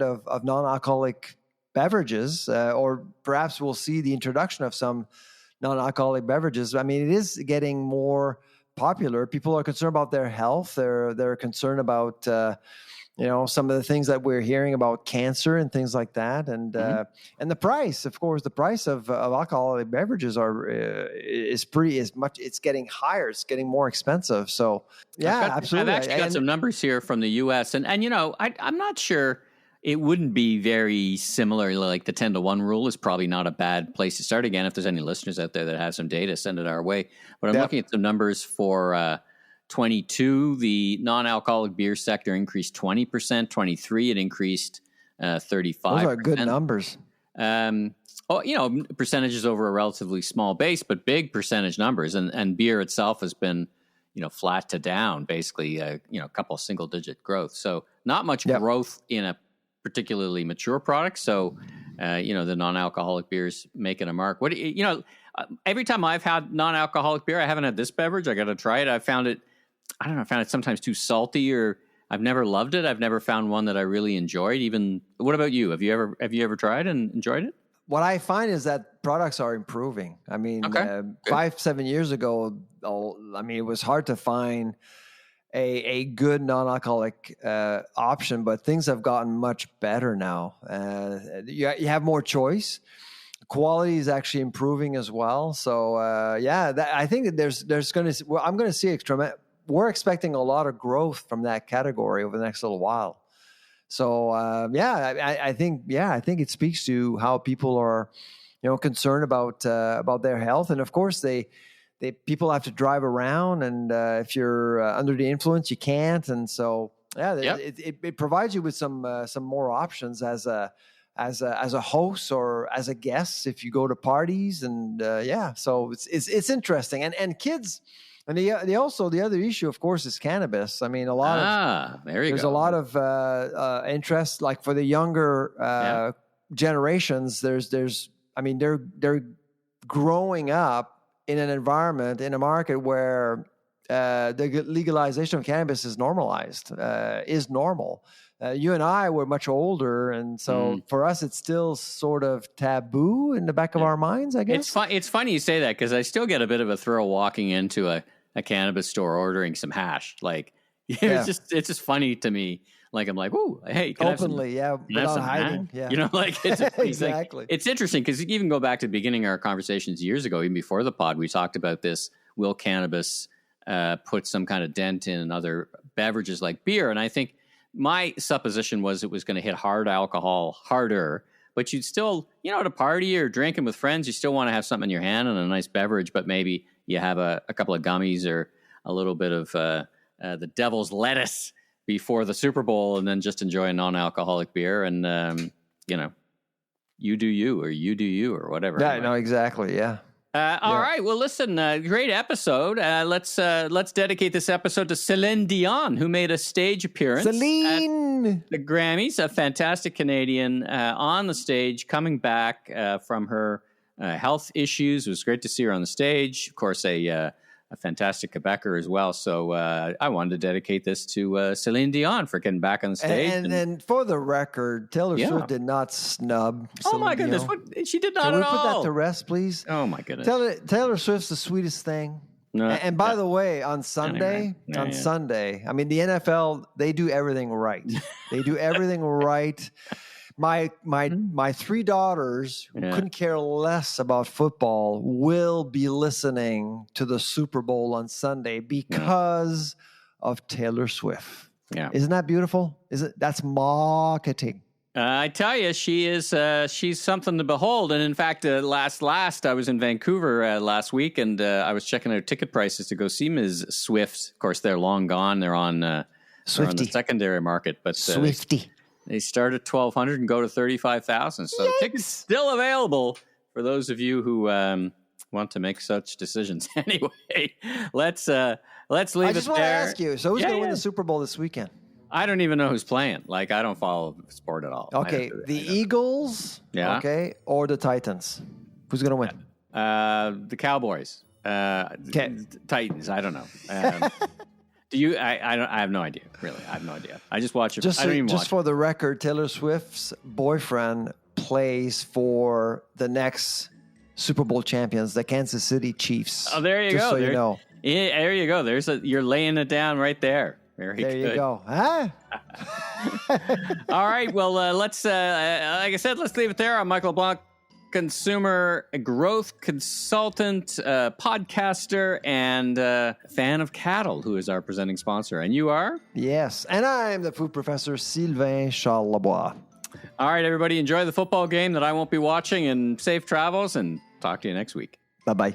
of non-alcoholic beverages, or perhaps we'll see the introduction of some non-alcoholic beverages. It is getting more popular. People are concerned about their health. They're concerned about some of the things that we're hearing about cancer and things like that. And and the price, of course, the price of alcoholic beverages is much. It's getting higher. It's getting more expensive. So absolutely. I've actually got some numbers here from the U.S. and I'm not sure. It wouldn't be very similar. Like the 10-to-1 rule is probably not a bad place to start. Again, if there's any listeners out there that have some data, send it our way. But I'm looking at some numbers for 22. The non-alcoholic beer sector increased 20%. 23, it increased 35%. Those are good numbers. Percentages over a relatively small base, but big percentage numbers. And beer itself has been, flat to down, basically, a couple of single-digit growth. So not much growth in a particularly mature products. So, the non-alcoholic beers making a mark. Every time I've had non-alcoholic beer, I haven't had this beverage. I got to try it. I found it sometimes too salty, or I've never loved it. I've never found one that I really enjoyed. What about you? Have you ever tried and enjoyed it? What I find is that products are improving. 5-7 years ago, it was hard to find a good non-alcoholic option, but things have gotten much better now. You have more choice. Quality is actually improving as well. So I think that we're expecting a lot of growth from that category over the next little while. So I think it speaks to how people are concerned about their health, and of course people have to drive around, and if you're under the influence, you can't. And so, it provides you with some more options as a host or as a guest if you go to parties. And so it's interesting. And kids, and the other issue, of course, is cannabis. There's a lot of interest, like for the younger generations. They're growing up in an environment, in a market where the legalization of cannabis is normalized, is normal. You and I were much older, and so for us, it's still sort of taboo in the back of our minds, I guess. It's funny you say that, because I still get a bit of a thrill walking into a cannabis store ordering some hash. Like, it's just funny to me. Like, I'm like, ooh, hey, can openly, without hiding. Hash? It's exactly. It's interesting, because you even go back to the beginning of our conversations years ago, even before the pod, we talked about this. Will cannabis put some kind of dent in other beverages like beer? And I think my supposition was it was going to hit hard alcohol harder, but you'd still, at a party or drinking with friends, you still want to have something in your hand and a nice beverage, but maybe you have a couple of gummies or a little bit of the devil's lettuce before the Super Bowl, and then just enjoy a non-alcoholic beer. And, you do you, or whatever. Yeah, anyway. No, exactly. Yeah. All right. Well, listen, great episode. Let's dedicate this episode to Celine Dion, who made a stage appearance Celine at the Grammys. A fantastic Canadian on the stage, coming back from her health issues. It was great to see her on the stage. Of course, a fantastic Quebecer as well. So I wanted to dedicate this to Celine Dion for getting back on the stage. And for the record, Taylor Swift did not snub Celine my goodness. She did not at all. Can we put that to rest, please? Oh, my goodness. Taylor Swift's the sweetest thing. And by the way, on Sunday, the NFL, they do everything right. They do everything right. My three daughters who couldn't care less about football will be listening to the Super Bowl on Sunday because of Taylor Swift. Yeah. Isn't that beautiful? That's marketing. I tell you, she's something to behold. And in fact, last I was in Vancouver last week, and I was checking out ticket prices to go see Ms. Swift. Of course, they're long gone. They're on the secondary market, but Swifty. They start at $1,200 and go to $35,000. So tickets still available for those of you who want to make such decisions. Anyway, let's leave it there. I just want to ask you. So who's going to win the Super Bowl this weekend? I don't even know who's playing. Like, I don't follow sport at all. Okay, the Eagles. Yeah. Okay, or the Titans. Who's going to win? The Cowboys. Titans. I don't know. Do you? I have no idea. Really, I have no idea. I just watch it. I don't even watch. Just for the record, Taylor Swift's boyfriend plays for the next Super Bowl champions, the Kansas City Chiefs. Oh, there you go. So you know. Yeah, there you go. You're laying it down right there. Very there good. You go. Huh? All right. Well, let's, like I said, let's leave it there. I'm Michael Blanc, consumer growth consultant, podcaster, and fan of cattle, who is our presenting sponsor. And you are? Yes. And I'm the food professor, Sylvain Charlebois. All right, everybody. Enjoy the football game that I won't be watching, and safe travels, and talk to you next week. Bye-bye.